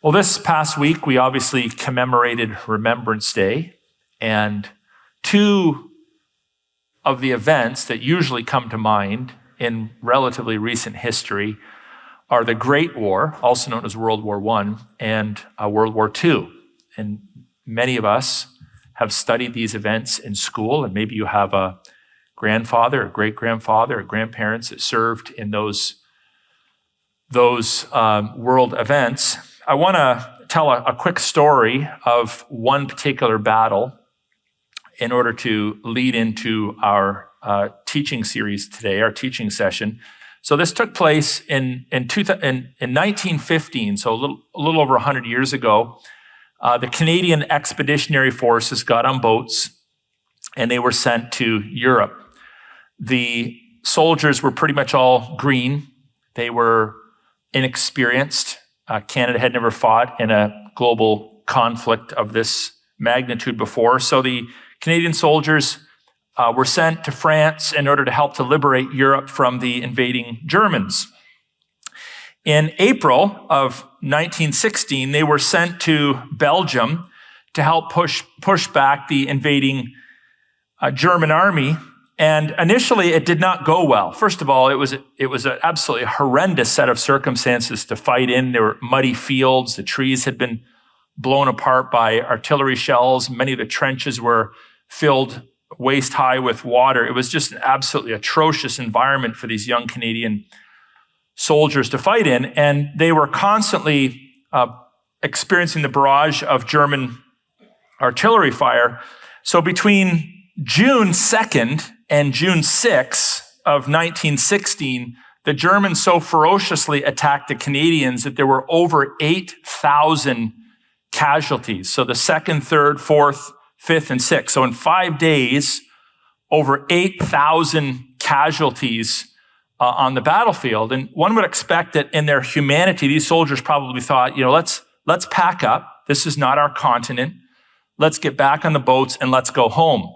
Well, this past week, we obviously commemorated Remembrance Day, and two of the events that usually come to mind in relatively recent history are the Great War, also known as World War I, and World War II. And many of us have studied these events in school, and maybe you have a grandfather, a great-grandfather, or grandparents that served in those world events. I want to tell a quick story of one particular battle in order to lead into our teaching series today, our teaching session. So this took place in 1915, so a little over 100 years ago. The Canadian Expeditionary Forces got on boats and they were sent to Europe. The soldiers were pretty much all green. They were inexperienced. Canada had never fought in a global conflict of this magnitude before. So the Canadian soldiers were sent to France in order to help to liberate Europe from the invading Germans. In April of 1916, they were sent to Belgium to help push back the invading German army. And initially, it did not go well. First of all, it was an absolutely horrendous set of circumstances to fight in. There were muddy fields. The trees had been blown apart by artillery shells. Many of the trenches were filled waist high with water. It was just an absolutely atrocious environment for these young Canadian soldiers to fight in. And they were constantly experiencing the barrage of German artillery fire. So between June 2nd and June 6th of 1916, the Germans so ferociously attacked the Canadians that there were over 8,000 casualties. So the 2nd, 3rd, 4th, 5th, and 6th. So in 5 days, over 8,000 casualties on the battlefield. And one would expect that in their humanity, these soldiers probably thought, let's pack up. This is not our continent. Let's get back on the boats and let's go home.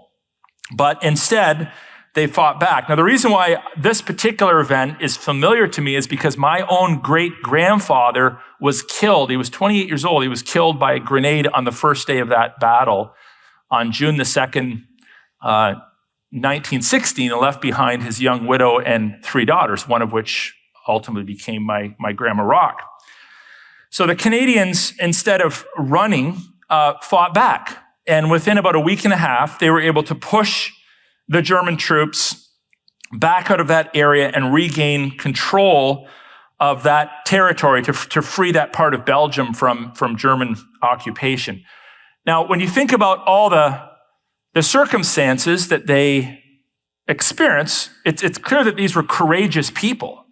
But instead, they fought back. Now, the reason why this particular event is familiar to me is because my own great-grandfather was killed. He was 28 years old. He was killed by a grenade on the first day of that battle on June the 2nd, 1916, and left behind his young widow and 3 daughters, one of which ultimately became my Grandma Rock. So the Canadians, instead of running, fought back. And within about a week and a half, they were able to push the German troops back out of that area and regain control of that territory to free that part of Belgium from German occupation. Now, when you think about all the circumstances that they experienced, it's clear that these were courageous people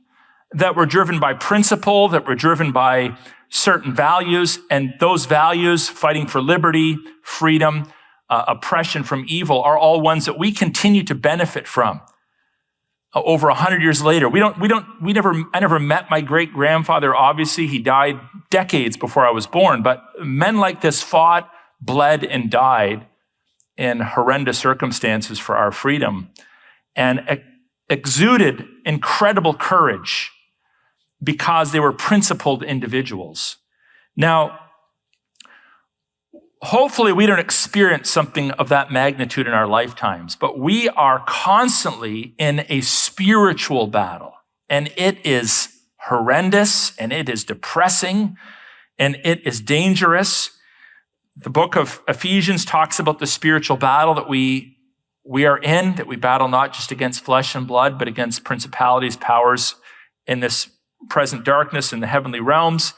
that were driven by principle, that were driven by certain values, and those values, fighting for liberty, freedom, oppression from evil, are all ones that we continue to benefit from over 100 years later. I never met my great-grandfather. Obviously, he died decades before I was born, but men like this fought, bled, and died in horrendous circumstances for our freedom and exuded incredible courage because they were principled individuals. Now, hopefully we don't experience something of that magnitude in our lifetimes, but we are constantly in a spiritual battle, and it is horrendous, and it is depressing, and it is dangerous. The book of Ephesians talks about the spiritual battle that we are in, that we battle not just against flesh and blood, but against principalities, powers in this present darkness in the heavenly realms.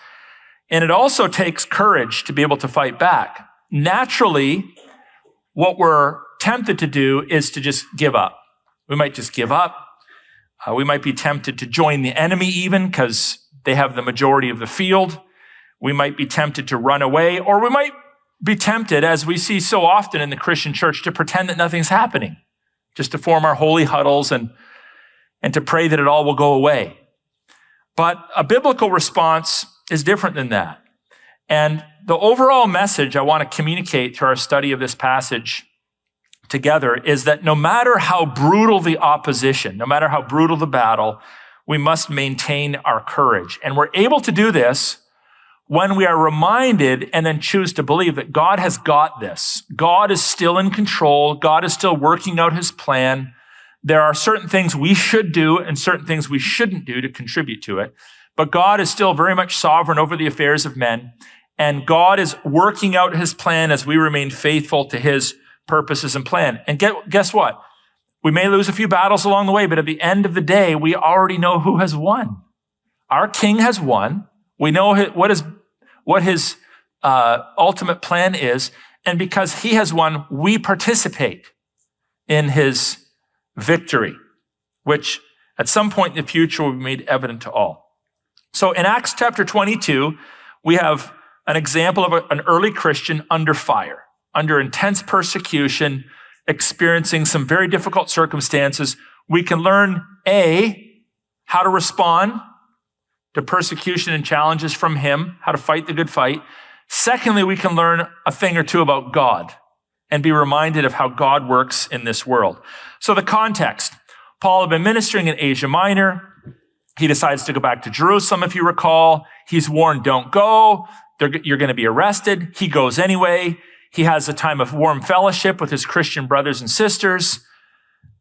And it also takes courage to be able to fight back. Naturally, what we're tempted to do is to just give up. We might just give up. We might be tempted to join the enemy even because they have the majority of the field. We might be tempted to run away, or we might be tempted, as we see so often in the Christian church, to pretend that nothing's happening, just to form our holy huddles and to pray that it all will go away. But a biblical response is different than that. And the overall message I want to communicate through our study of this passage together is that no matter how brutal the opposition, no matter how brutal the battle, we must maintain our courage. And we're able to do this when we are reminded and then choose to believe that God has got this. God is still in control. God is still working out his plan. There are certain things we should do and certain things we shouldn't do to contribute to it. But God is still very much sovereign over the affairs of men. And God is working out his plan as we remain faithful to his purposes and plan. And guess what? We may lose a few battles along the way, but at the end of the day, we already know who has won. Our King has won. We know what his ultimate plan is. And because he has won, we participate in his victory, which at some point in the future will be made evident to all. So in Acts chapter 22, we have an example of an early Christian under fire, under intense persecution, experiencing some very difficult circumstances. We can learn, A, how to respond to persecution and challenges from him, how to fight the good fight. Secondly, we can learn a thing or two about God and be reminded of how God works in this world. So the context, Paul had been ministering in Asia Minor. He decides to go back to Jerusalem, if you recall. He's warned, don't go. You're going to be arrested. He goes anyway. He has a time of warm fellowship with his Christian brothers and sisters.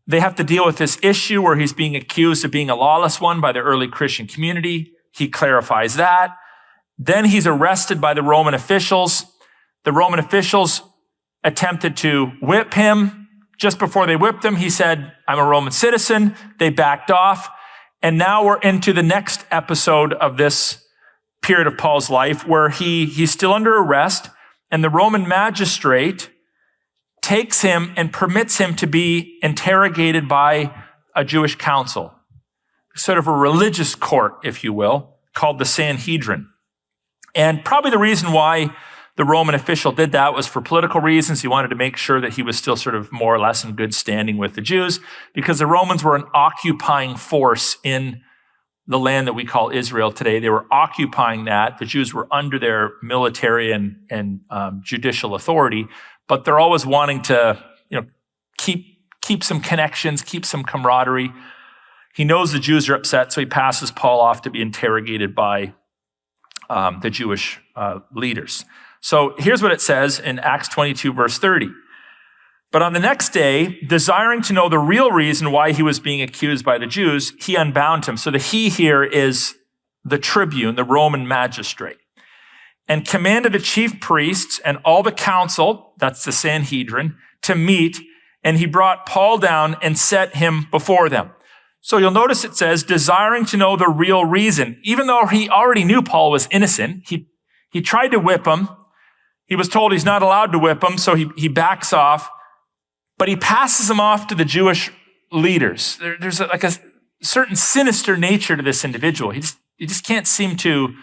They have to deal with this issue where he's being accused of being a lawless one by the early Christian community. He clarifies that. Then he's arrested by the Roman officials. The Roman officials attempted to whip him. Just before they whipped him, he said, I'm a Roman citizen. They backed off. And now we're into the next episode of this period of Paul's life where he's still under arrest, and the Roman magistrate takes him and permits him to be interrogated by a Jewish council, sort of a religious court, if you will, called the Sanhedrin. And probably the reason why the Roman official did that was for political reasons. He wanted to make sure that he was still sort of more or less in good standing with the Jews, because the Romans were an occupying force in the land that we call Israel today. They were occupying that. The Jews were under their military and judicial authority, but they're always wanting to, keep some connections, keep some camaraderie. He knows the Jews are upset, so he passes Paul off to be interrogated by the Jewish leaders. So here's what it says in Acts 22, verse 30. But on the next day, desiring to know the real reason why he was being accused by the Jews, he unbound him. So the he here is the tribune, the Roman magistrate, and commanded the chief priests and all the council, that's the Sanhedrin, to meet, and he brought Paul down and set him before them. So you'll notice it says, desiring to know the real reason. Even though he already knew Paul was innocent, he tried to whip him. He was told he's not allowed to whip him, so he backs off. But he passes him off to the Jewish leaders. There's like a certain sinister nature to this individual. He just can't seem to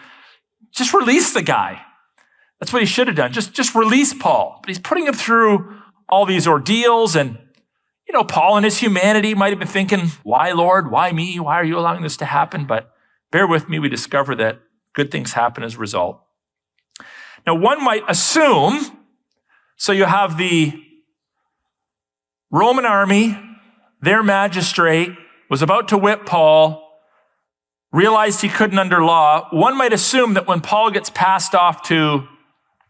just release the guy. That's what he should have done. Just release Paul. But he's putting him through all these ordeals, and Paul in his humanity might have been thinking, why, Lord? Why me? Why are you allowing this to happen? But bear with me, we discover that good things happen as a result. Now, one might assume, so you have the Roman army, their magistrate was about to whip Paul, realized he couldn't under law. One might assume that when Paul gets passed off to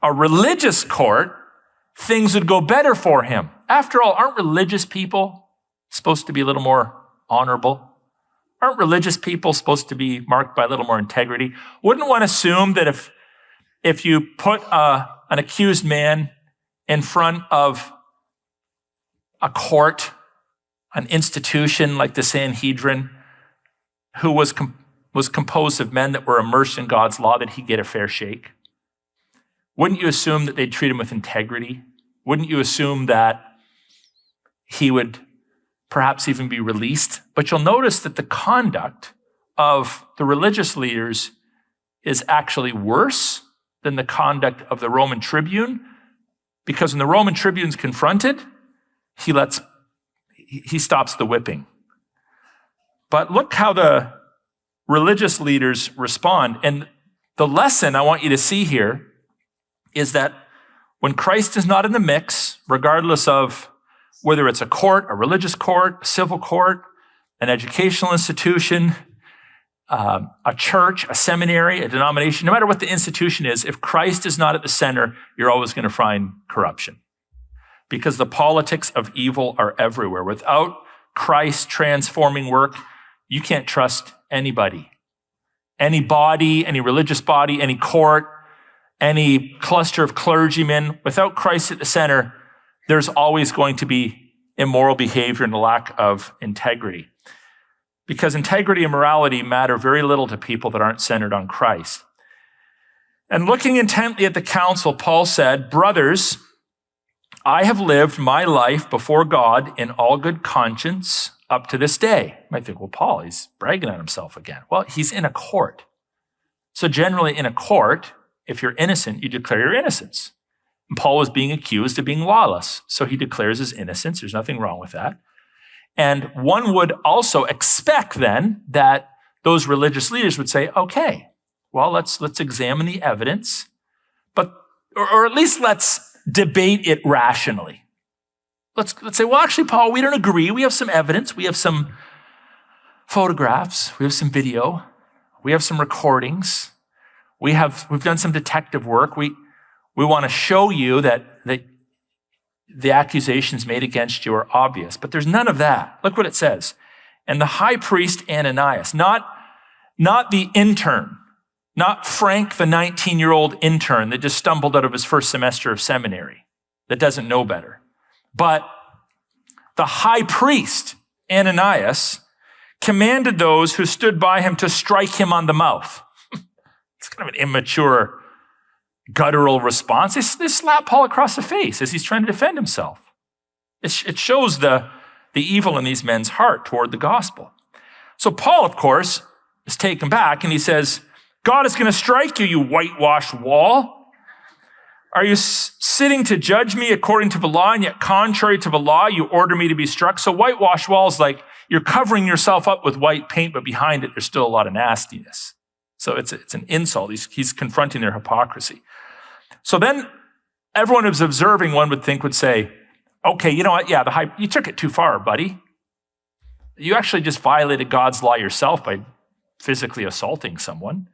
a religious court, things would go better for him. After all, aren't religious people supposed to be a little more honorable? Aren't religious people supposed to be marked by a little more integrity? Wouldn't one assume that if you put an accused man in front of a court, an institution like the Sanhedrin, who was composed of men that were immersed in God's law, that he'd get a fair shake? Wouldn't you assume that they'd treat him with integrity? Wouldn't you assume that he would perhaps even be released? But you'll notice that the conduct of the religious leaders is actually worse than the conduct of the Roman tribune, because when the Roman tribune's confronted, he stops the whipping. But look how the religious leaders respond. And the lesson I want you to see here is that when Christ is not in the mix, regardless of whether it's a court, a religious court, a civil court, an educational institution, a church, a seminary, a denomination, no matter what the institution is, if Christ is not at the center, you're always going to find corruption. Because the politics of evil are everywhere. Without Christ's transforming work, you can't trust anybody. Any body, any religious body, any court, any cluster of clergymen. Without Christ at the center, there's always going to be immoral behavior and a lack of integrity. Because integrity and morality matter very little to people that aren't centered on Christ. And looking intently at the council, Paul said, "Brothers, I have lived my life before God in all good conscience up to this day." You might think, well, Paul, he's bragging on himself again. Well, he's in a court. So generally in a court, if you're innocent, you declare your innocence. And Paul was being accused of being lawless. So he declares his innocence. There's nothing wrong with that. And one would also expect then that those religious leaders would say, okay, well, let's examine the evidence, or at least let's debate it rationally. Let's say, well, actually, Paul, we don't agree. We have some evidence. We have some photographs. We have some video. We have some recordings. We've done some detective work. We want to show you that the accusations made against you are obvious. But there's none of that. Look what it says. And the high priest Ananias, not the intern, not Frank, the 19-year-old intern that just stumbled out of his first semester of seminary, that doesn't know better. But the high priest Ananias commanded those who stood by him to strike him on the mouth. It's kind of an immature, guttural response. They slap Paul across the face as he's trying to defend himself. It shows the evil in these men's heart toward the gospel. So Paul, of course, is taken back and he says, God is going to strike you, you whitewashed wall. Are you sitting to judge me according to the law, and yet contrary to the law, you order me to be struck? So whitewashed wall is like you're covering yourself up with white paint, but behind it, there's still a lot of nastiness. So it's an insult. He's confronting their hypocrisy. So then everyone who's observing, one would say, okay, you know what? Yeah, you took it too far, buddy. You actually just violated God's law yourself by physically assaulting someone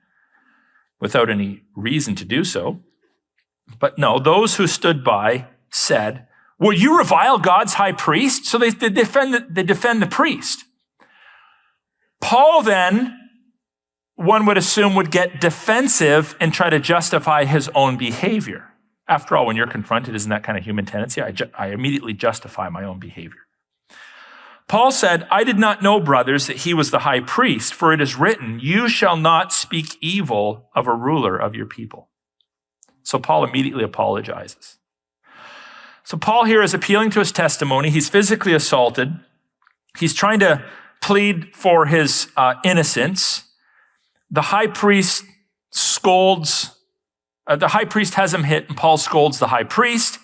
without any reason to do so. But no, those who stood by said, will you revile God's high priest? So they defend the priest. Paul then, one would assume, would get defensive and try to justify his own behavior. After all, when you're confronted, isn't that kind of human tendency? I immediately justify my own behavior. Paul said, I did not know, brothers, that he was the high priest, for it is written, you shall not speak evil of a ruler of your people. So Paul immediately apologizes. So Paul here is appealing to his testimony. He's physically assaulted. He's trying to plead for his innocence. The high priest has him hit, and Paul scolds the high priest.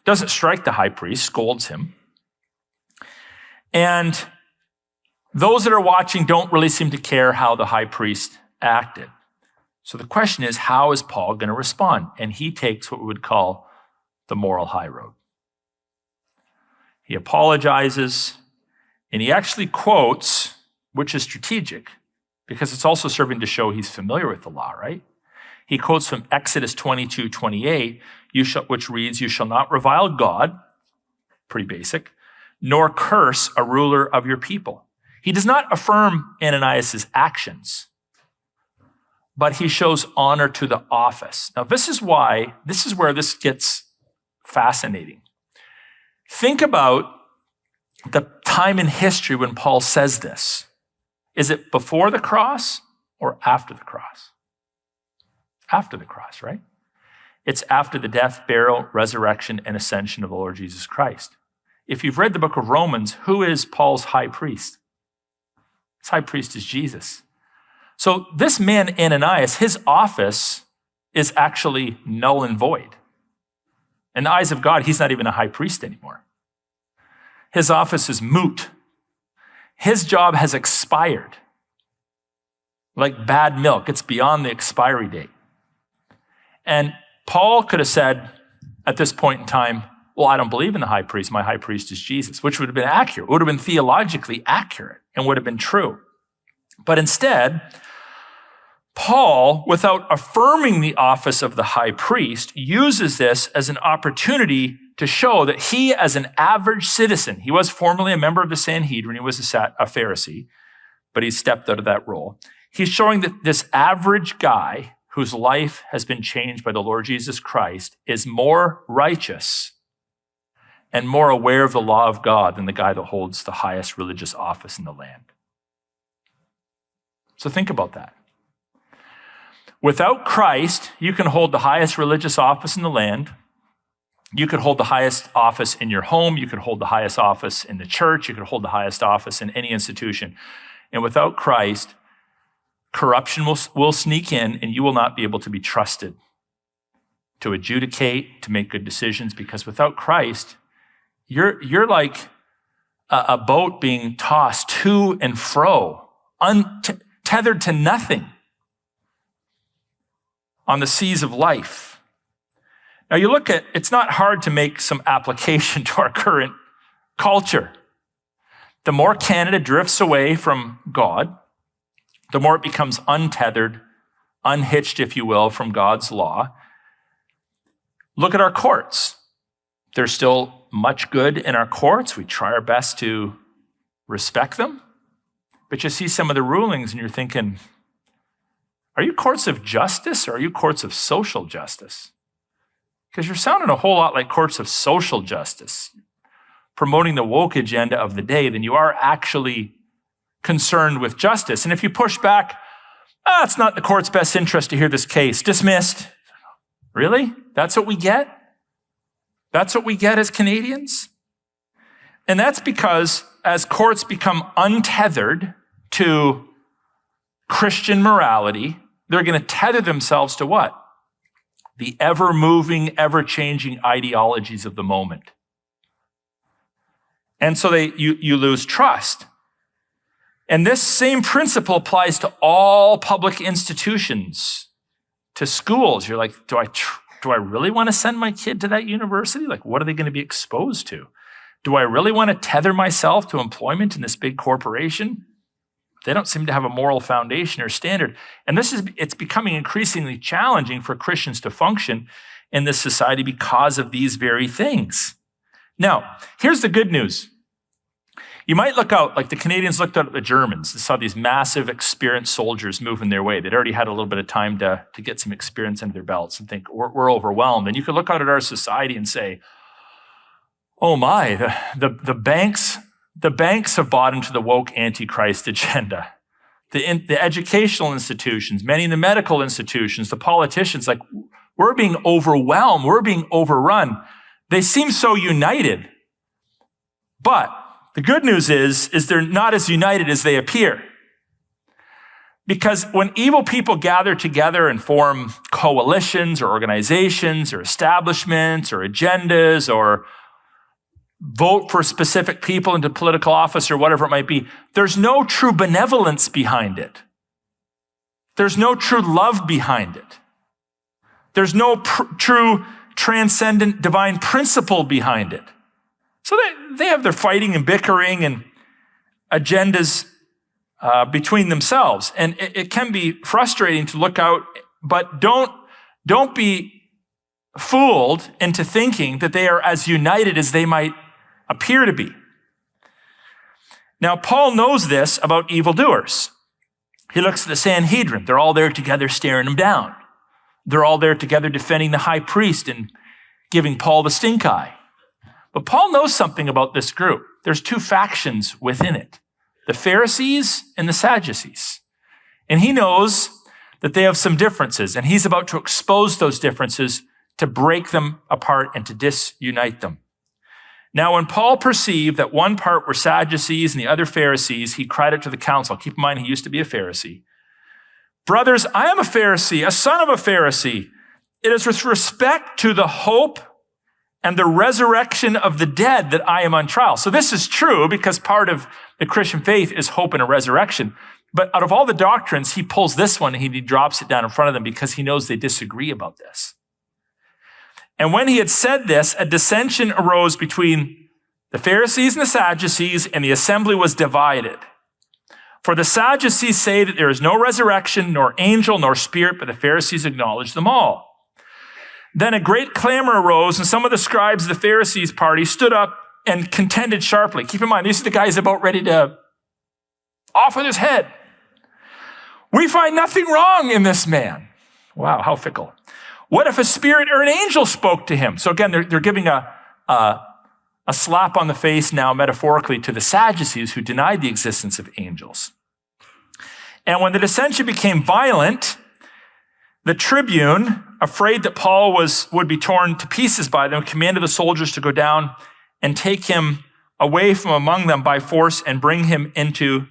Doesn't strike the high priest, scolds him. And those that are watching don't really seem to care how the high priest acted. So the question is, how is Paul going to respond? And he takes what we would call the moral high road. He apologizes, and he actually quotes, which is strategic, because it's also serving to show he's familiar with the law, right? He quotes from Exodus 22:28, which reads, you shall not revile God, pretty basic, nor curse a ruler of your people. He does not affirm Ananias' actions, but he shows honor to the office. Now, this is where this gets fascinating. Think about the time in history when Paul says this. Is it before the cross or after the cross? After the cross, right? It's after the death, burial, resurrection, and ascension of the Lord Jesus Christ. If you've read the book of Romans, who is Paul's high priest? His high priest is Jesus. So this man, Ananias, his office is actually null and void. In the eyes of God, he's not even a high priest anymore. His office is moot. His job has expired. Like bad milk, it's beyond the expiry date. And Paul could have said at this point in time, well, I don't believe in the high priest. My high priest is Jesus, which would have been accurate, would have been theologically accurate, and would have been true. But instead, Paul, without affirming the office of the high priest, uses this as an opportunity to show that he, as an average citizen, he was formerly a member of the Sanhedrin, he was a Pharisee, but he stepped out of that role. He's showing that this average guy whose life has been changed by the Lord Jesus Christ is more righteous and more aware of the law of God than the guy that holds the highest religious office in the land. So think about that. Without Christ, you can hold the highest religious office in the land. You could hold the highest office in your home. You could hold the highest office in the church. You could hold the highest office in any institution. And without Christ, corruption will sneak in, and you will not be able to be trusted to adjudicate, to make good decisions, because without Christ, you're like a boat being tossed to and fro, tethered to nothing on the seas of life. Now you look at, it's not hard to make some application to our current culture. The more Canada drifts away from God, the more it becomes untethered, unhitched, if you will, from God's law. Look at our courts. There's still much good in our courts. We try our best to respect them. But you see some of the rulings and you're thinking, are you courts of justice or are you courts of social justice? Because you're sounding a whole lot like courts of social justice, promoting the woke agenda of the day, than you are actually concerned with justice. And if you push back, it's not in the court's best interest to hear this case, dismissed. Really? That's what we get? That's what we get as Canadians? And that's because as courts become untethered to Christian morality, they're going to tether themselves to what? The ever-moving, ever-changing ideologies of the moment. And so you lose trust. And this same principle applies to all public institutions, to schools. You're like, do I really want to send my kid to that university? Like, what are they going to be exposed to? Do I really want to tether myself to employment in this big corporation? They don't seem to have a moral foundation or standard. And it's becoming increasingly challenging for Christians to function in this society because of these very things. Now, here's the good news. You might look out, like the Canadians looked out at the Germans. They saw these massive, experienced soldiers moving their way. They'd already had a little bit of time to get some experience under their belts and think, we're overwhelmed. And you could look out at our society and say, oh my, the banks have bought into the woke antichrist agenda. The educational institutions, many in the medical institutions, the politicians, like, we're being overwhelmed. We're being overrun. They seem so united. But the good news is they're not as united as they appear. Because when evil people gather together and form coalitions or organizations or establishments or agendas or vote for specific people into political office or whatever it might be, there's no true benevolence behind it. There's no true love behind it. There's no true transcendent divine principle behind it. So they have their fighting and bickering and agendas between themselves. And it can be frustrating to look out, but don't be fooled into thinking that they are as united as they might appear to be. Now, Paul knows this about evildoers. He looks at the Sanhedrin. They're all there together staring him down. They're all there together defending the high priest and giving Paul the stink eye. But Paul knows something about this group. There's two factions within it, the Pharisees and the Sadducees. And he knows that they have some differences, and he's about to expose those differences to break them apart and to disunite them. Now, when Paul perceived that one part were Sadducees and the other Pharisees, he cried out to the council. Keep in mind, he used to be a Pharisee. Brothers, I am a Pharisee, a son of a Pharisee. It is with respect to the hope and the resurrection of the dead that I am on trial. So this is true because part of the Christian faith is hope and a resurrection. But out of all the doctrines, he pulls this one and he drops it down in front of them because he knows they disagree about this. And when he had said this, a dissension arose between the Pharisees and the Sadducees, and the assembly was divided. For the Sadducees say that there is no resurrection, nor angel, nor spirit, but the Pharisees acknowledge them all. Then a great clamor arose, and some of the scribes of the Pharisees' party stood up and contended sharply. Keep in mind, these are the guys about ready to off with his head. We find nothing wrong in this man. Wow, how fickle. What if a spirit or an angel spoke to him? So again, they're giving a slap on the face now metaphorically to the Sadducees who denied the existence of angels. And when the dissension became violent, the tribune, afraid that Paul would be torn to pieces by them, commanded the soldiers to go down and take him away from among them by force and bring him into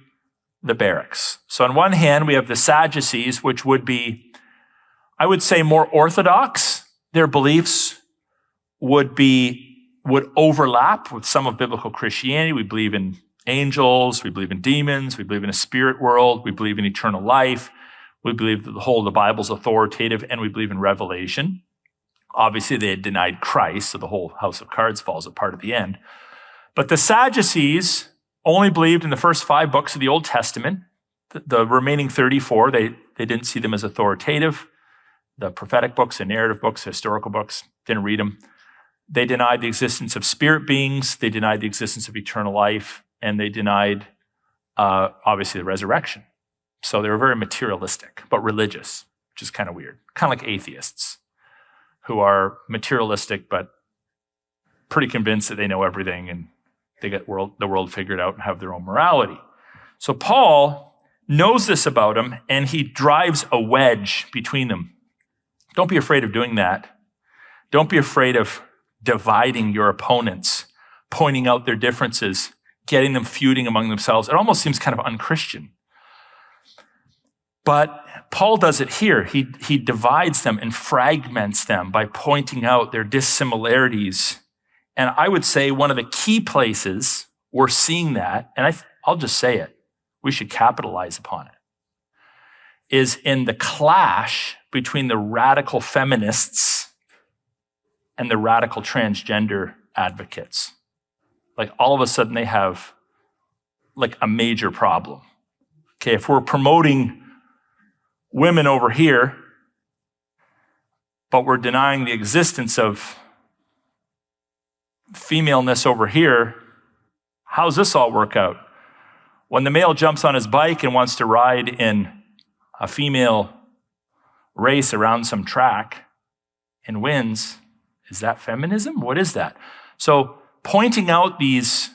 the barracks. So on one hand, we have the Sadducees, which would be, I would say, more orthodox. Their beliefs would overlap with some of biblical Christianity. We believe in angels, we believe in demons, we believe in a spirit world, we believe in eternal life, we believe that the whole of the Bible is authoritative, and we believe in revelation. Obviously, they had denied Christ, so the whole house of cards falls apart at the end. But the Sadducees only believed in the first 5 books of the Old Testament. The remaining 34, they didn't see them as authoritative. The prophetic books, the narrative books, the historical books, didn't read them. They denied the existence of spirit beings. They denied the existence of eternal life. And they denied, obviously, the resurrection. So they were very materialistic, but religious, which is kind of weird. Kind of like atheists who are materialistic, but pretty convinced that they know everything and they get the world figured out and have their own morality. So Paul knows this about them, and he drives a wedge between them. Don't be afraid of doing that. Don't be afraid of dividing your opponents, pointing out their differences, getting them feuding among themselves. It almost seems kind of unchristian. But Paul does it here. He divides them and fragments them by pointing out their dissimilarities. And I would say one of the key places we're seeing that, and I'll just say it, we should capitalize upon it, is in the clash between the radical feminists and the radical transgender advocates. Like all of a sudden they have like a major problem. Okay, if we're promoting women over here, but we're denying the existence of femaleness over here, how's this all work out? When the male jumps on his bike and wants to ride in a female race around some track and wins, is that feminism? What is that? So pointing out these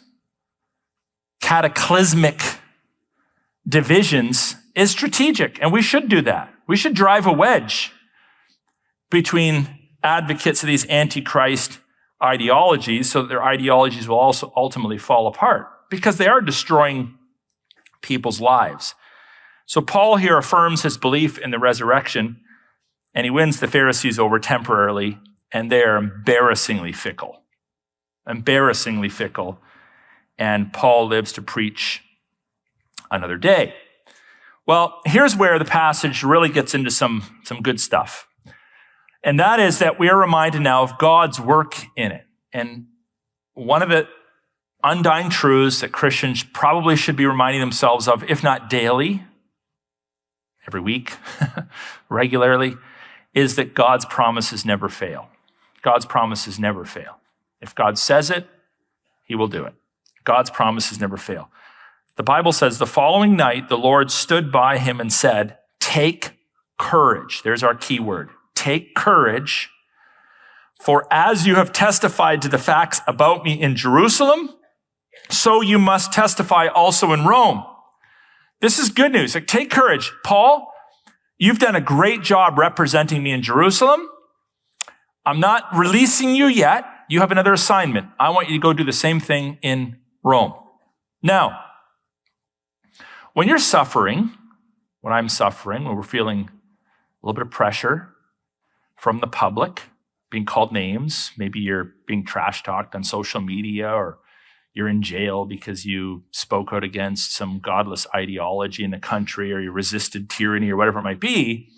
cataclysmic divisions is strategic, and we should do that. We should drive a wedge between advocates of these antichrist ideologies so that their ideologies will also ultimately fall apart because they are destroying people's lives. So Paul here affirms his belief in the resurrection, and he wins the Pharisees over temporarily, and they're embarrassingly fickle. Embarrassingly fickle. And Paul lives to preach another day. Well, here's where the passage really gets into some good stuff. And that is that we are reminded now of God's work in it. And one of the undying truths that Christians probably should be reminding themselves of, if not daily, every week, regularly, is that God's promises never fail. God's promises never fail. If God says it, he will do it. God's promises never fail. The Bible says, the following night, the Lord stood by him and said, take courage. There's our key word. Take courage, for as you have testified to the facts about me in Jerusalem, so you must testify also in Rome. This is good news. Like, take courage. Paul, you've done a great job representing me in Jerusalem. I'm not releasing you yet. You have another assignment. I want you to go do the same thing in Rome. Now, when you're suffering, when I'm suffering, when we're feeling a little bit of pressure from the public, being called names, maybe you're being trash talked on social media, or you're in jail because you spoke out against some godless ideology in the country, or you resisted tyranny, or whatever it might be,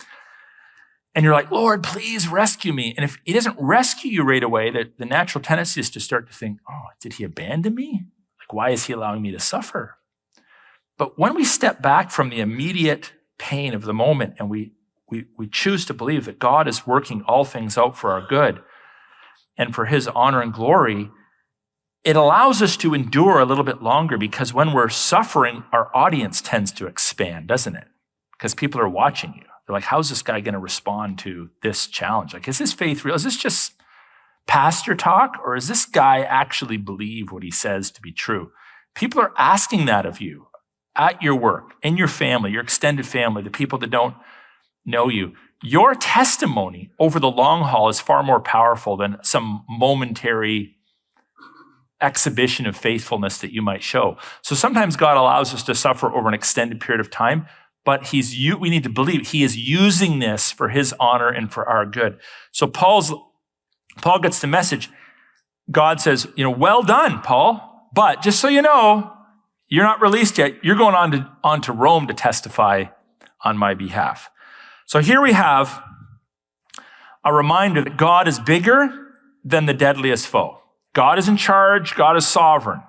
and you're like, Lord, please rescue me. And if he doesn't rescue you right away, the natural tendency is to start to think, oh, did he abandon me? Like, why is he allowing me to suffer? But when we step back from the immediate pain of the moment and we choose to believe that God is working all things out for our good and for his honor and glory, it allows us to endure a little bit longer, because when we're suffering, our audience tends to expand, doesn't it? Because people are watching you. They're like, how's this guy going to respond to this challenge? Like, is this faith real? Is this just pastor talk? Or does this guy actually believe what he says to be true? People are asking that of you at your work, in your family, your extended family, the people that don't know you. Your testimony over the long haul is far more powerful than some momentary exhibition of faithfulness that you might show. So sometimes God allows us to suffer over an extended period of time, but we need to believe he is using this for his honor and for our good. So Paul gets the message. God says, well done, Paul, but just so you know, you're not released yet. You're going on to Rome to testify on my behalf. So here we have a reminder that God is bigger than the deadliest foe. God is in charge. God is sovereign.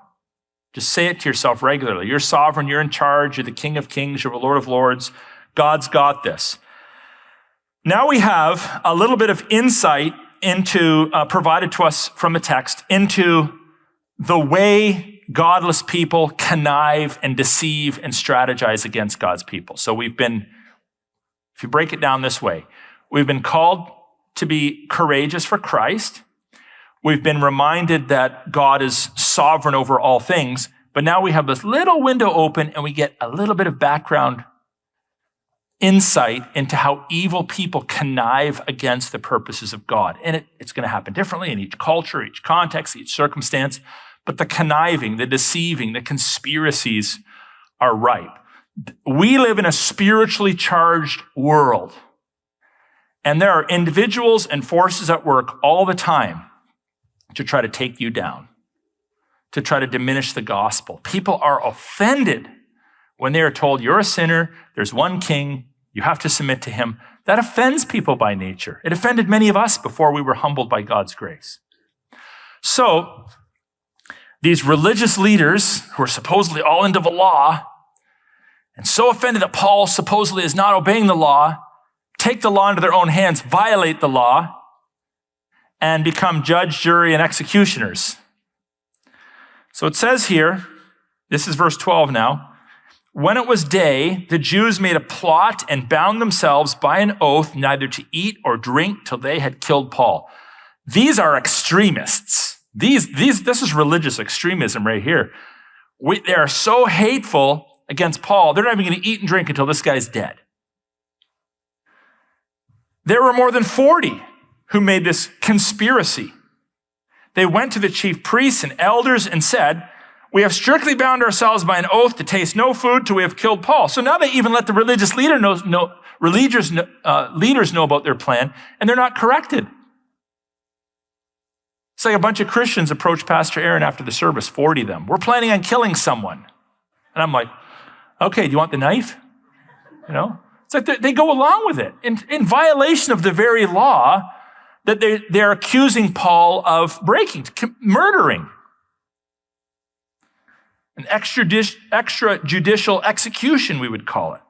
Just say it to yourself regularly. You're sovereign. You're in charge. You're the King of Kings. You're the Lord of Lords. God's got this. Now we have a little bit of insight into provided to us from the text into the way godless people connive and deceive and strategize against God's people. So if you break it down this way, we've been called to be courageous for Christ. We've been reminded that God is sovereign over all things, but now we have this little window open and we get a little bit of background insight into how evil people connive against the purposes of God. And it's going to happen differently in each culture, each context, each circumstance, but the conniving, the deceiving, the conspiracies are ripe. We live in a spiritually charged world, and there are individuals and forces at work all the time to try to take you down, to try to diminish the gospel. People are offended when they are told you're a sinner, there's one king, you have to submit to him. That offends people by nature. It offended many of us before we were humbled by God's grace. So these religious leaders who are supposedly all into the law and so offended that Paul supposedly is not obeying the law, take the law into their own hands, violate the law, and become judge, jury, and executioners. So it says here, this is verse 12 now, when it was day, the Jews made a plot and bound themselves by an oath neither to eat or drink till they had killed Paul. These are extremists. This is religious extremism right here. They are so hateful against Paul, they're not even going to eat and drink until this guy's dead. There were more than 40 who made this conspiracy. They went to the chief priests and elders and said, we have strictly bound ourselves by an oath to taste no food till we have killed Paul. So now they even let the religious leaders know about their plan, and they're not corrected. It's like a bunch of Christians approached Pastor Aaron after the service, 40 of them. We're planning on killing someone. And I'm like, okay, do you want the knife? It's like they go along with it in violation of the very law that they're accusing Paul of breaking, murdering. An extrajudicial execution, we would call it.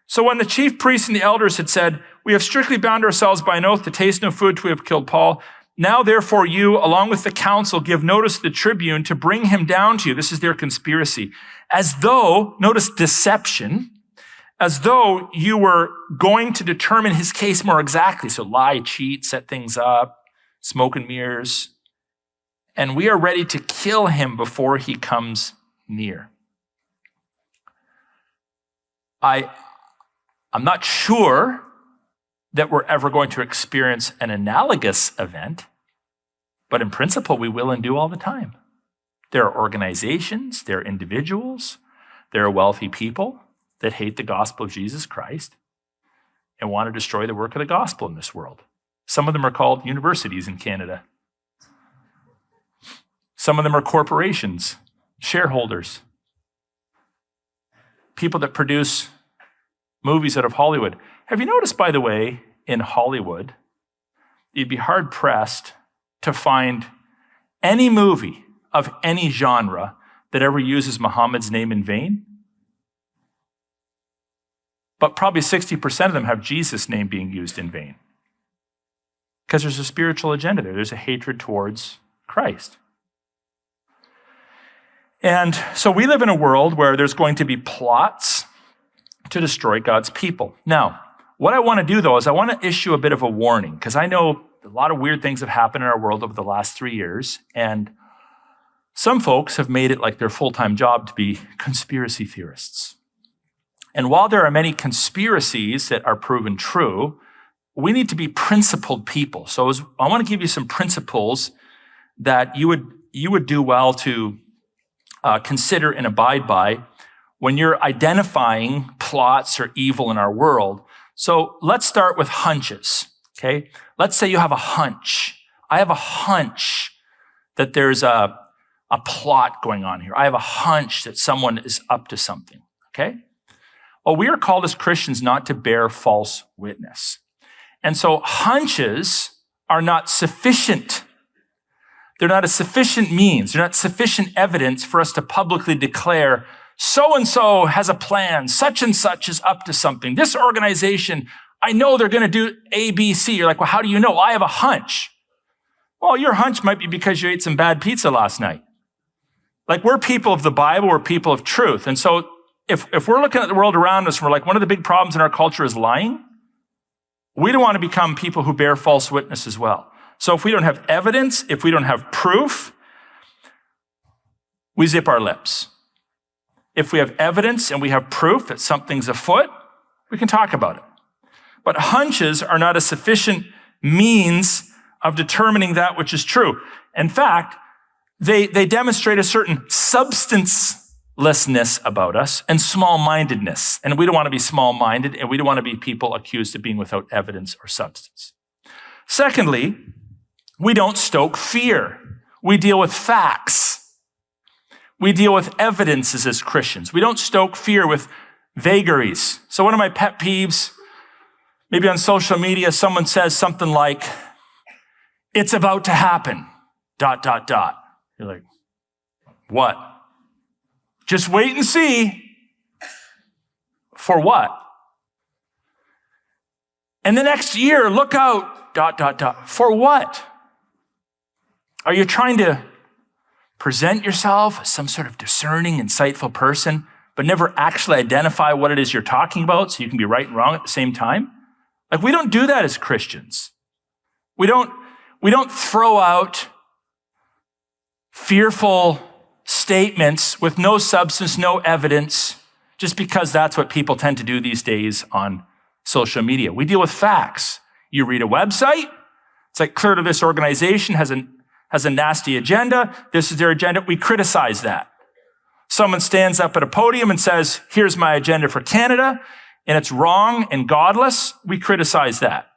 So when the chief priests and the elders had said, we have strictly bound ourselves by an oath to taste no food till we have killed Paul, now therefore you, along with the council, give notice to the tribune to bring him down to you. This is their conspiracy. As though, notice deception, as though you were going to determine his case more exactly. So lie, cheat, set things up, smoke and mirrors. And we are ready to kill him before he comes near. I'm not sure that we're ever going to experience an analogous event, but in principle, we will and do all the time. There are organizations, there are individuals, there are wealthy people that hate the gospel of Jesus Christ and want to destroy the work of the gospel in this world. Some of them are called universities in Canada. Some of them are corporations, shareholders, people that produce movies out of Hollywood. Have you noticed, by the way, in Hollywood, you'd be hard-pressed to find any movie of any genre that ever uses Muhammad's name in vain. But probably 60% of them have Jesus' name being used in vain. Because there's a spiritual agenda there. There's a hatred towards Christ. And so we live in a world where there's going to be plots to destroy God's people. Now, what I want to do, though, is I want to issue a bit of a warning, because I know a lot of weird things have happened in our world over the last 3 years, and some folks have made it like their full-time job to be conspiracy theorists. And while there are many conspiracies that are proven true, we need to be principled people. So I want to give you some principles that you would do well to consider and abide by when you're identifying plots or evil in our world. So let's start with hunches, okay? Let's say you have a hunch. I have a hunch that there's a plot going on here. I have a hunch that someone is up to something, okay? Well, we are called as Christians not to bear false witness. And so hunches are not sufficient. They're not a sufficient means. They're not sufficient evidence for us to publicly declare so-and-so has a plan, such and such is up to something. This organization, I know they're going to do A, B, C. You're like, well, how do you know? I have a hunch. Well, your hunch might be because you ate some bad pizza last night. Like, we're people of the Bible, we're people of truth. And so if we're looking at the world around us, we're like, one of the big problems in our culture is lying. We don't want to become people who bear false witness as well. So if we don't have evidence, if we don't have proof, we zip our lips. If we have evidence and we have proof that something's afoot, we can talk about it. But hunches are not a sufficient means of determining that which is true. In fact, they demonstrate a certain substancelessness about us and small-mindedness. And we don't want to be small-minded, and we don't want to be people accused of being without evidence or substance. Secondly, we don't stoke fear. We deal with facts. We deal with evidences as Christians. We don't stoke fear with vagaries. So one of my pet peeves, maybe on social media, someone says something like, it's about to happen, ... You're like, what? Just wait and see. For what? And the next year, look out, ... For what? Are you trying to present yourself as some sort of discerning, insightful person, but never actually identify what it is you're talking about so you can be right and wrong at the same time? Like, we don't do that as Christians. We don't throw out fearful statements with no substance, no evidence, just because that's what people tend to do these days on social media. We deal with facts. You read a website, it's like, clear to this organization has a nasty agenda. This is their agenda. We criticize that. Someone stands up at a podium and says, here's my agenda for Canada, and it's wrong and godless. We criticize that.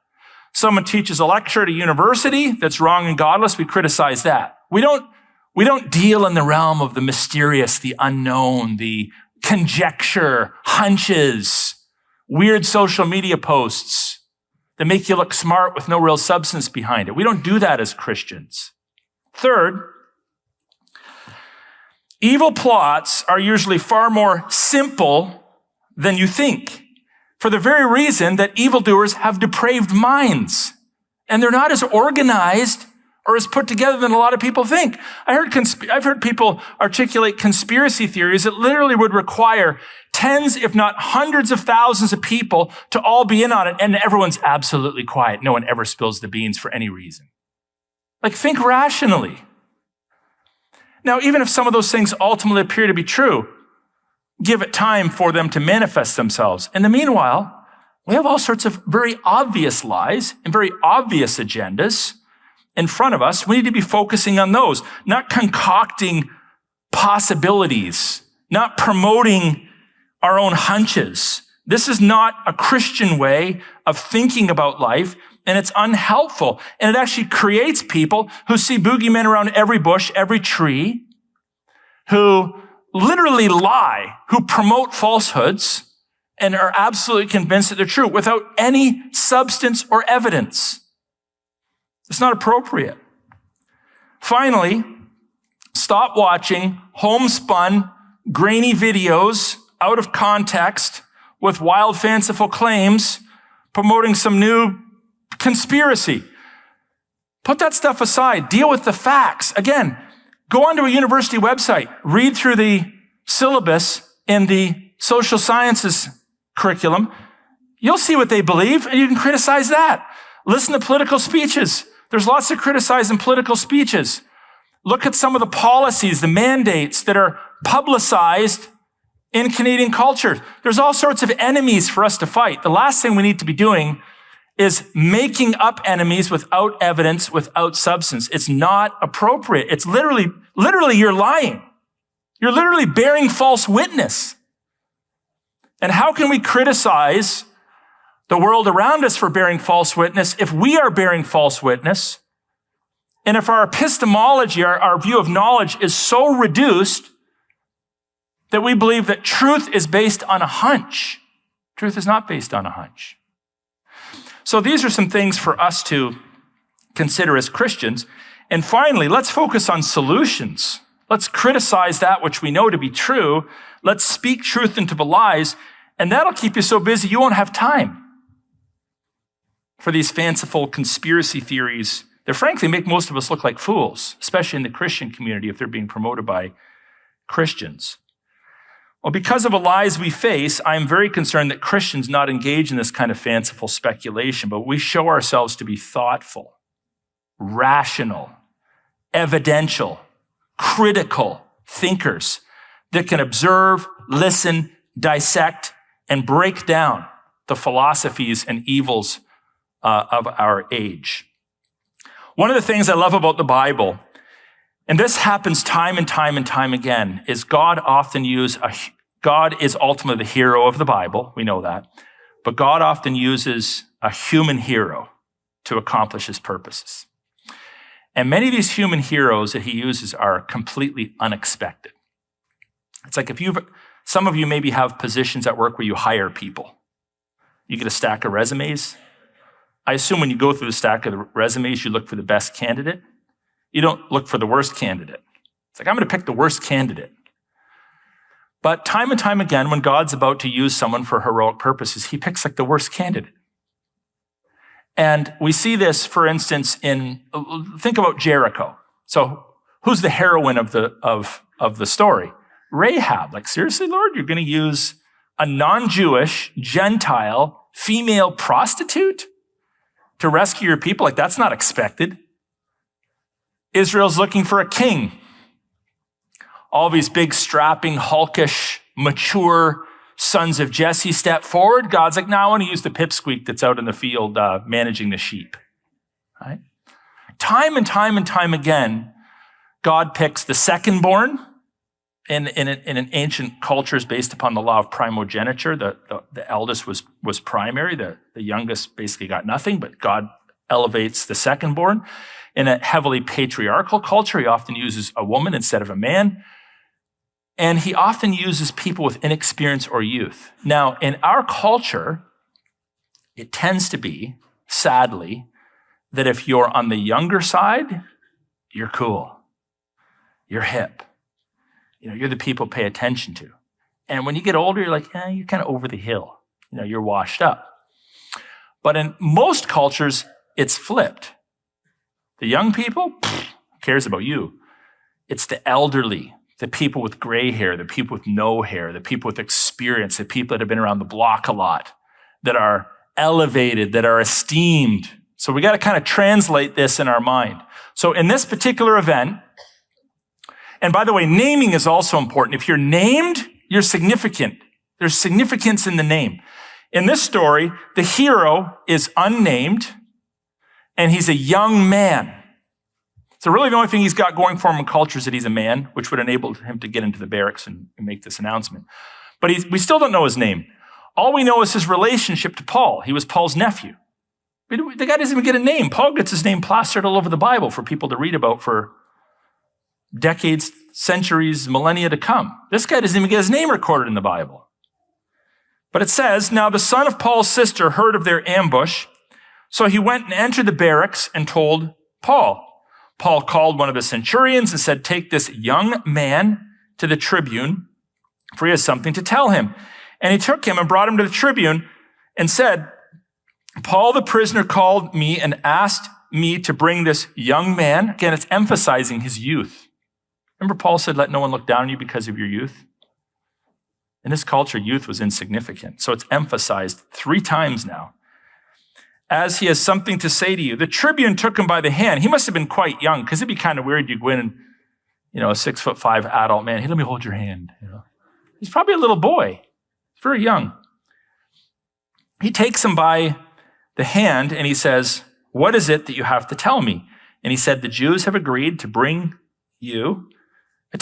Someone teaches a lecture at a university that's wrong and godless. We criticize that. We don't deal in the realm of the mysterious, the unknown, the conjecture, hunches, weird social media posts that make you look smart with no real substance behind it. We don't do that as Christians. Third, evil plots are usually far more simple than you think, for the very reason that evildoers have depraved minds, and they're not as organized or as put together than a lot of people think. I've heard people articulate conspiracy theories that literally would require tens, if not hundreds of thousands of people to all be in on it, and everyone's absolutely quiet. No one ever spills the beans for any reason. Like, think rationally. Now, even if some of those things ultimately appear to be true, give it time for them to manifest themselves. In the meanwhile, we have all sorts of very obvious lies and very obvious agendas in front of us. We need to be focusing on those, not concocting possibilities, not promoting our own hunches. This is not a Christian way of thinking about life, and it's unhelpful. And it actually creates people who see boogeymen around every bush, every tree, who literally lie, who promote falsehoods, and are absolutely convinced that they're true without any substance or evidence. It's not appropriate. Finally, stop watching homespun, grainy videos out of context with wild, fanciful claims promoting some new conspiracy. Put that stuff aside. Deal with the facts. Again, go onto a university website, read through the syllabus in the social sciences curriculum. You'll see what they believe, and you can criticize that. Listen to political speeches. There's lots to criticize in political speeches. Look at some of the policies, the mandates that are publicized in Canadian culture. There's all sorts of enemies for us to fight. The last thing we need to be doing is making up enemies without evidence, without substance. It's not appropriate. It's literally you're lying. You're literally bearing false witness. And how can we criticize the world around us for bearing false witness if we are bearing false witness? And if our epistemology, our view of knowledge is so reduced that we believe that truth is based on a hunch. Truth is not based on a hunch. So these are some things for us to consider as Christians. And finally, let's focus on solutions. Let's criticize that which we know to be true. Let's speak truth into the lies, and that'll keep you so busy you won't have time for these fanciful conspiracy theories that frankly make most of us look like fools, especially in the Christian community if they're being promoted by Christians. Well, because of the lies we face, I'm very concerned that Christians not engage in this kind of fanciful speculation, but we show ourselves to be thoughtful, rational, evidential, critical thinkers that can observe, listen, dissect, and break down the philosophies and evils of our age. One of the things I love about the Bible, and this happens time and time and time again, is God is ultimately the hero of the Bible. We know that. But God often uses a human hero to accomplish his purposes. And many of these human heroes that he uses are completely unexpected. It's like some of you maybe have positions at work where you hire people. You get a stack of resumes. I assume when you go through the stack of the resumes, you look for the best candidate. You don't look for the worst candidate. It's like, I'm going to pick the worst candidate. But time and time again, when God's about to use someone for heroic purposes, he picks like the worst candidate. And we see this, for instance, think about Jericho. So who's the heroine of the story? Rahab. Like, seriously, Lord, you're going to use a non-Jewish, Gentile, female prostitute to rescue your people? Like, that's not expected. Israel's looking for a king. All these big, strapping, hulkish, mature sons of Jesse step forward. God's like, no, I want to use the pipsqueak that's out in the field managing the sheep. Right? Time and time and time again, God picks the second-born. In an ancient culture is based upon the law of primogeniture. The eldest was primary. The youngest basically got nothing, but God elevates the second-born. In a heavily patriarchal culture, he often uses a woman instead of a man. And he often uses people with inexperience or youth. Now, in our culture, it tends to be, sadly, that if you're on the younger side, you're cool. You're hip. You're the people pay attention to. And when you get older, you're like, you're kind of over the hill. You're washed up. But in most cultures, it's flipped. The young people, who cares about you? It's the elderly, the people with gray hair, the people with no hair, the people with experience, the people that have been around the block a lot, that are elevated, that are esteemed. So we got to kind of translate this in our mind. So in this particular event, and by the way, naming is also important. If you're named, you're significant. There's significance in the name. In this story, the hero is unnamed, and he's a young man. So really the only thing he's got going for him in culture is that he's a man, which would enable him to get into the barracks and make this announcement. But we still don't know his name. All we know is his relationship to Paul. He was Paul's nephew. The guy doesn't even get a name. Paul gets his name plastered all over the Bible for people to read about for decades, centuries, millennia to come. This guy doesn't even get his name recorded in the Bible. But it says, now the son of Paul's sister heard of their ambush, so he went and entered the barracks and told Paul. Paul called one of the centurions and said, "Take this young man to the tribune, for he has something to tell him." And he took him and brought him to the tribune and said, "Paul the prisoner called me and asked me to bring this young man." Again, it's emphasizing his youth. Remember Paul said, "Let no one look down on you because of your youth." In this culture, youth was insignificant. So it's emphasized 3 times now. "As he has something to say to you." The tribune took him by the hand. He must have been quite young, because it'd be kind of weird. You go in and, a 6'5" adult man, "Hey, let me hold your hand." He's probably a little boy, very young. He takes him by the hand and he says, "What is it that you have to tell me?" And he said, "The Jews have agreed to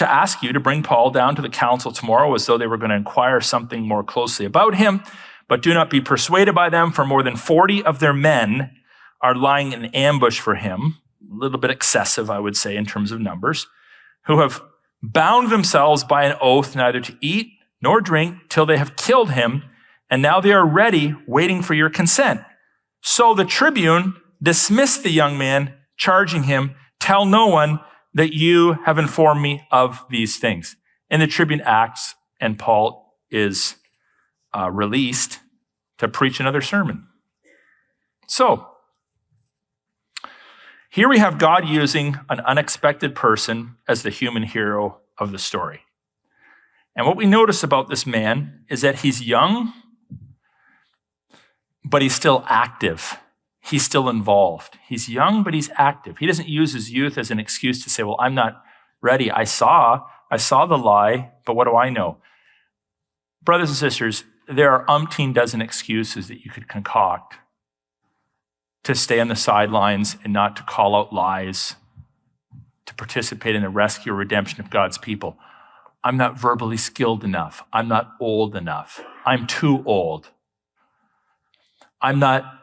ask you to bring Paul down to the council tomorrow, as though they were going to inquire something more closely about him. But do not be persuaded by them, for more than 40 of their men are lying in ambush for him." A little bit excessive, I would say, in terms of numbers. "Who have bound themselves by an oath neither to eat nor drink till they have killed him. And now they are ready, waiting for your consent." So the tribune dismissed the young man, charging him, "Tell no one that you have informed me of these things." And the tribune acts, and Paul is released to preach another sermon. So here we have God using an unexpected person as the human hero of the story. And what we notice about this man is that he's young, but he's still active. He's still involved. He's young, but he's active. He doesn't use his youth as an excuse to say, "Well, I'm not ready. I saw the lie, but what do I know?" Brothers and sisters, there are umpteen dozen excuses that you could concoct to stay on the sidelines and not to call out lies, to participate in the rescue or redemption of God's people. "I'm not verbally skilled enough. I'm not old enough. I'm too old. I'm not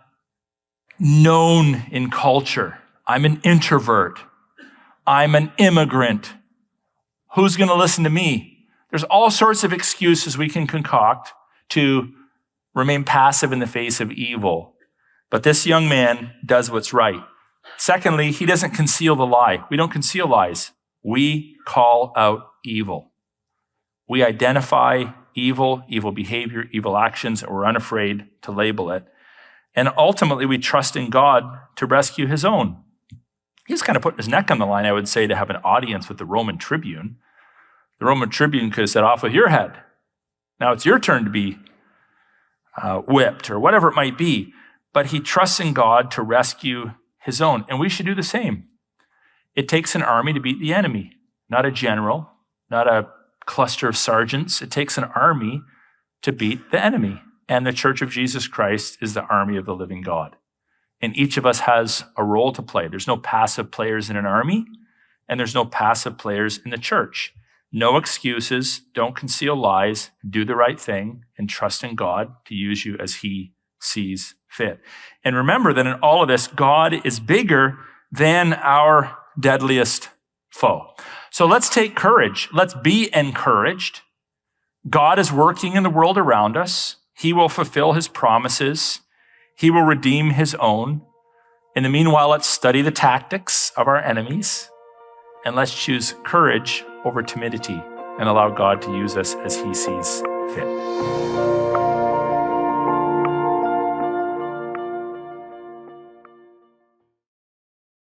known in culture. I'm an introvert. I'm an immigrant. Who's going to listen to me?" There's all sorts of excuses we can concoct to remain passive in the face of evil. But this young man does what's right. Secondly, he doesn't conceal the lie. We don't conceal lies. We call out evil. We identify evil behavior, evil actions, and we're unafraid to label it. And ultimately, we trust in God to rescue his own. He's kind of putting his neck on the line, I would say, to have an audience with the Roman tribune. The Roman tribune could have said, "Off with your head. Now it's your turn to be whipped," or whatever it might be. But he trusts in God to rescue his own. And we should do the same. It takes an army to beat the enemy, not a general, not a cluster of sergeants. It takes an army to beat the enemy. And the Church of Jesus Christ is the army of the living God. And each of us has a role to play. There's no passive players in an army, and there's no passive players in the church. No excuses. Don't conceal lies. Do the right thing and trust in God to use you as he sees fit. And remember that in all of this, God is bigger than our deadliest foe. So let's take courage. Let's be encouraged. God is working in the world around us. He will fulfill his promises. He will redeem his own. In the meanwhile, let's study the tactics of our enemies, and let's choose courage over timidity and allow God to use us as he sees fit.